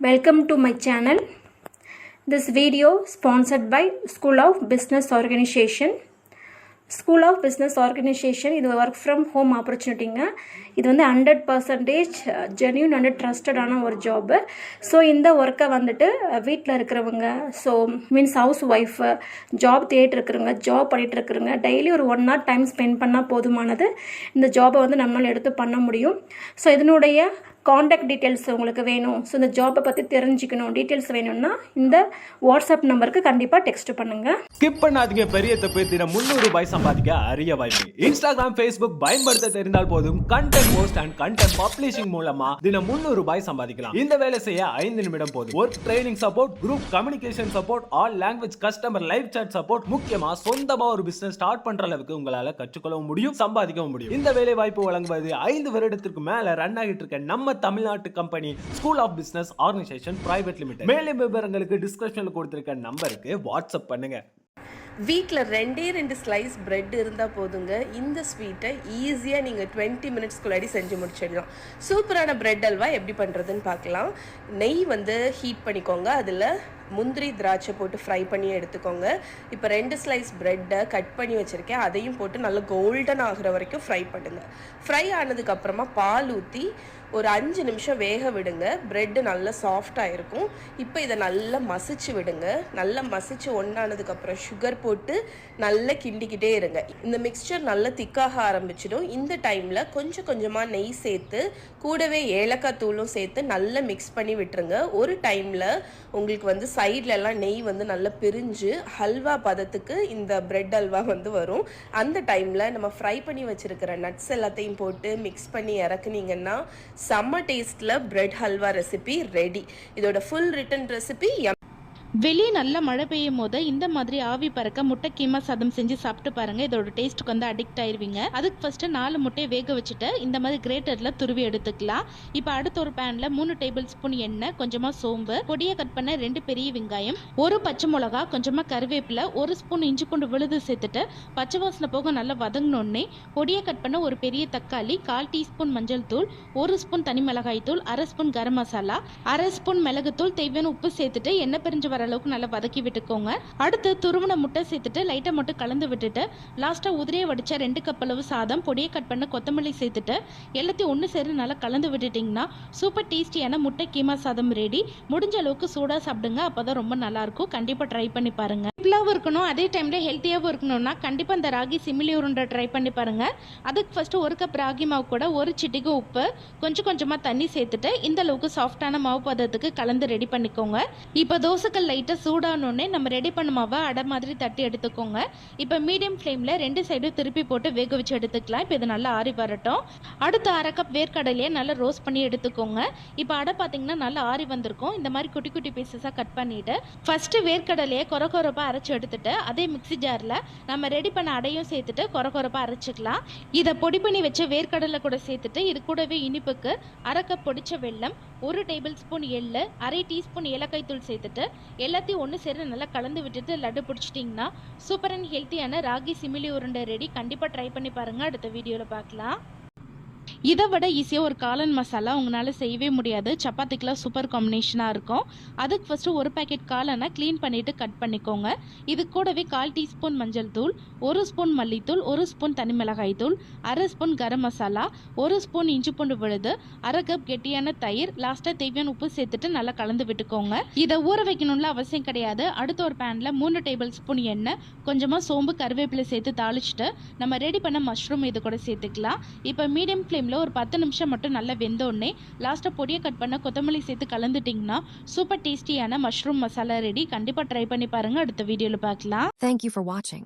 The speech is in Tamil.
Welcome to my channel. This video sponsored by School of Business Organization. School of Business Organization இது ஒர்க் ஃப்ரம் ஹோம் ஆப்பர்ச்சுனிட்டிங்க. இது வந்து 100% ஜென்யூன் அண்ட் ட்ரஸ்டடான ஒரு ஜாபு. ஸோ இந்த ஒர்க்கை வந்துட்டு வீட்டில் இருக்கிறவங்க, so means house wife, job தேடிட்டு இருக்கிறவங்க, ஜாப் பண்ணிகிட்டு இருக்கிறவங்க டெய்லி ஒரு 1 hour டைம் ஸ்பெண்ட் பண்ணால் போதுமானது. இந்த ஜாபை வந்து நம்மளால் எடுத்து பண்ண முடியும். ஸோ இதனுடைய காண்டாக்ட் டீட்டெயில்ஸ் உங்களுக்கு வேணும், ஸோ இந்த ஜாப்பை பற்றி தெரிஞ்சுக்கணும், டீட்டெயில்ஸ் வேணும்னா இந்த வாட்ஸ்அப் நம்பருக்கு கண்டிப்பாக டெக்ஸ்ட் பண்ணுங்கள். ஸ்கிப் பண்ணாதீங்க. பெரிய தப்பு தினம் 300 ரூபாய் சம்பாதிக்க அரிய வாய்ப்பு. இன்ஸ்டாகிராம், ஃபேஸ்புக் பயன்படுத்த தெரிந்தால் போதும் content post and content publishing மூலமா தினம் 300 ரூபாய் சம்பாதிக்கலாம். இந்த வேலை செய்ய 5 நிமிடம் போதும். Work training support, group communication support, all language customer live chat support, முக்கியமா சொந்தமா ஒரு பிசினஸ் ஸ்டார்ட் பண்ற அளவுக்கு உங்களால கற்றுக்கொள்ளவும் முடியும், சம்பாதிக்கவும் முடியும். இந்த வேலை வாய்ப்பு வழங்குவது 5 வருடத்திற்கு மேல ரன் ஆகிட்டு இருக்க நம்ம தமிழ்நாட்டு company school of business organisation private limited. மேலும் விவரங்களுக்கு டிஸ்கிரிப்ஷன்ல கொடுத்திருக்க நம்பருக்கு வாட்ஸ்அப் பண்ணுங்க. வீட்டில் 2 ஸ்லைஸ் பிரெட் இருந்தால் போதுங்க. இந்த ஸ்வீட்டை ஈஸியாக நீங்கள் 20 மினிட்ஸ்க்குள்ளாடி செஞ்சு முடிச்சிடலாம். சூப்பரான பிரெட் அல்வா எப்படி பண்ணுறதுன்னு பார்க்கலாம். நெய் வந்து ஹீட் பண்ணிக்கோங்க, அதில் முந்திரி திராட்சை போட்டு ஃப்ரை பண்ணி எடுத்துக்கோங்க. இப்போ 2 ஸ்லைஸ் ப்ரெட்டை கட் பண்ணி வச்சுருக்கேன், அதையும் போட்டு நல்லா கோல்டன் ஆகிற வரைக்கும் ஃப்ரை பண்ணுங்கள். ஃப்ரை ஆனதுக்கப்புறமா பால் ஊற்றி ஒரு 5 நிமிஷம் வேக விடுங்க. ப்ரெட்டு நல்லா சாஃப்டாக இருக்கும். இப்போ இதை நல்லா மசிச்சு விடுங்க. நல்லா மசிச்சு ஒன்றானதுக்கப்புறம் சுகர் போட்டு நல்லா கிண்டிக்கிட்டே இருங்க. இந்த மிக்ஸ்சர் நல்லா திக்காக ஆரம்பிச்சிடும். இந்த டைமில் கொஞ்சம் கொஞ்சமாக நெய் சேர்த்து கூடவே ஏலக்காய் தூளும் சேர்த்து நல்லா மிக்ஸ் பண்ணி விட்டுருங்க. ஒரு டைமில் உங்களுக்கு வந்து சைட்லலாம் நெய் வந்து நல்லா பிரிஞ்சு ஹல்வா பதத்துக்கு இந்த பிரெட் அல்வா வந்து வரும். அந்த டைமில் நம்ம ஃப்ரை பண்ணி வச்சுருக்கிற நட்ஸ் எல்லாத்தையும் போட்டு மிக்ஸ் பண்ணி இறக்குனீங்கன்னா செம்ம டேஸ்ட்டில் பிரெட் ஹல்வா ரெசிபி ரெடி. இதோட ஃபுல் ரிட்டன் ரெசிபி வெளியே நல்லா மழை பெய்யும் போது இந்த மாதிரி ஆவி பறக்க முட்டை கீமா சாதம் செஞ்சு சாப்பிட்டு பாருங்க. இதோட டேஸ்ட்டுக்கு வந்து அடிக்ட் ஆயிருவீங்க. அதுக்கு ஃபர்ஸ்ட் 4 முட்டையை வேக வச்சுட்டு இந்த மாதிரி கிரேட்டர்ல துருவி எடுத்துக்கலாம். இப்போ அடுத்த ஒரு பேன்ல 3 டேபிள் ஸ்பூன் எண்ணெய், கொஞ்சமா சோம்பு, பொடியை கட் பண்ண 2 பெரிய வெங்காயம், 1 பச்சை மிளகா, கொஞ்சமா கருவேப்பிலை, 1 ஸ்பூன் இஞ்சி பூண்டு விழுது சேர்த்துட்டு பச்சை வாசனை போக நல்லா வதங்கினோடனே பொடியை கட் பண்ண ஒரு பெரிய தக்காளி, 1/4 டீஸ்பூன் மஞ்சள் தூள், 1 ஸ்பூன் தனி மிளகாய் தூள், 1/2 ஸ்பூன் கரம் மசாலா, 1/2 ஸ்பூன் மிளகுத்தூள், தேவையான உப்பு சேர்த்துட்டு எண்ணெய் பிரிஞ்சு வர அளவுக்கு நல்லா வதக்கி விட்டுக்கோங்க. அடுத்து துருவன முட்டை சேர்த்துட்டு லைட்டா மட்டும் கலந்து விட்டுட்டு லாஸ்டா உதிரியை வடிச்ச 2 கப் அளவு சாதம், பொடியை கட் பண்ண கொத்தமல்லி சேர்த்துட்டு எல்லாத்தையும் ஒன்று சேர்த்து நல்லா கலந்து விட்டுட்டிங்கன்னா சூப்பர் டேஸ்டியான முட்டை கீமா சாதம் ரெடி. முடிஞ்ச அளவுக்கு சூடாக சாப்பிடுங்க, அப்போதான் ரொம்ப நல்லா இருக்கும். கண்டிப்பாக ட்ரை பண்ணி பாருங்க. சிம்பிளாகவும் இருக்கணும், அதே டைம்ல ஹெல்த்தியாகவும் இருக்கணும்னா கண்டிப்பாக இந்த ராகி சிமிலி உருண்டை ட்ரை பண்ணி பாருங்க. அதுக்கு ஃபர்ஸ்ட் 1 கப் ராகி மாவு கூட 1 சிட்டிகை உப்பு, கொஞ்சம் கொஞ்சமாக தண்ணி சேர்த்துட்டு இந்த அளவுக்கு சாஃப்டான மாவு பதத்துக்கு கலந்து ரெடி பண்ணிக்கோங்க. இப்போ தோசைக்கல் லைட்டாக சூடானோடனே நம்ம ரெடி பண்ண மாவை அடை மாதிரி தட்டி எடுத்துக்கோங்க. இப்போ மீடியம் ஃப்ளேமில் 2 சைடும் திருப்பி போட்டு வேக வச்சு எடுத்துக்கலாம். இப்போ இது நல்லா ஆறி வரட்டும். அடுத்து 1/2 கப் வேர்க்கடலையை நல்லா ரோஸ்ட் பண்ணி எடுத்துக்கோங்க. இப்போ அடை பார்த்தீங்கன்னா நல்லா ஆறி வந்திருக்கும். இந்த மாதிரி குட்டி குட்டி பீசஸாக கட் பண்ணிவிட்டு ஃபஸ்ட்டு வேர்க்கடலையை கொரப்பாக அரைச்சி எடுத்துட்டு அதே மிக்ஸி ஜாரில் நம்ம ரெடி பண்ண அடையும் சேர்த்துட்டு கொரப்பாக அரைச்சிக்கலாம். இதை பொடி பண்ணி வச்ச வேர்க்கடலை கூட சேர்த்துட்டு இது கூடவே இனிப்புக்கு 1/2 கப் பொடிச்ச வெல்லம், 1 டேபிள் ஸ்பூன் எள்ளு, 1/2 டீஸ்பூன் ஏலக்காய் தூள் சேர்த்துட்டு எல்லாத்தையும் ஒன்று சேர்த்து நல்லா கலந்து விட்டுட்டு லட்டு பிடிச்சிட்டிங்கன்னா சூப்பர் அண்ட் ஹெல்த்தியான ராகி சிமிலி உருண்டை ரெடி. கண்டிப்பாக ட்ரை பண்ணி பாருங்கள். அடுத்த வீடியோவில் பார்க்கலாம். இதை விட ஈஸியாக ஒரு காளான் மசாலா உங்களால் செய்யவே முடியாது. சப்பாத்திக்கெலாம் சூப்பர் காம்பினேஷனாக இருக்கும். அதுக்கு ஃபஸ்ட்டு 1 பேக்கெட் காளானை க்ளீன் பண்ணிவிட்டு கட் பண்ணிக்கோங்க. இது கூடவே 1/4 டீஸ்பூன் மஞ்சள் தூள், 1 ஸ்பூன் மல்லித்தூள், 1 ஸ்பூன் தனி மிளகாய் தூள், 1/2 ஸ்பூன் கரம் மசாலா, 1 ஸ்பூன் இஞ்சி பூண்டு விழுது, 1/2 கப் கெட்டியான தயிர், லாஸ்ட்டாக தேவையான உப்பு சேர்த்துட்டு நல்லா கலந்து விட்டுக்கோங்க. இதை ஊற வைக்கணும்ல அவசியம் கிடையாது. அடுத்த ஒரு பேனில் 3 டேபிள் ஸ்பூன் எண்ணெய், கொஞ்சமாக சோம்பு, கருவேப்பிலை சேர்த்து தாளிச்சுட்டு நம்ம ரெடி பண்ண மஷ்ரூம் இது கூட சேர்த்துக்கலாம். இப்போ மீடியம் ஃப்ளேமில் ஒரு 10 நிமிஷம் மட்டும் நல்லா வெந்தோடனே லாஸ்ட்டாக பொடியை கட் பண்ண கொத்தமல்லி சேர்த்து கலந்துட்டிங்கன்னா சூப்பர் டேஸ்டியான மஷ்ரூம் மசாலா ரெடி. கண்டிப்பாக ட்ரை பண்ணி பாருங்கள். அடுத்த வீடியோவில் பார்க்கலாம். Thank you for watching.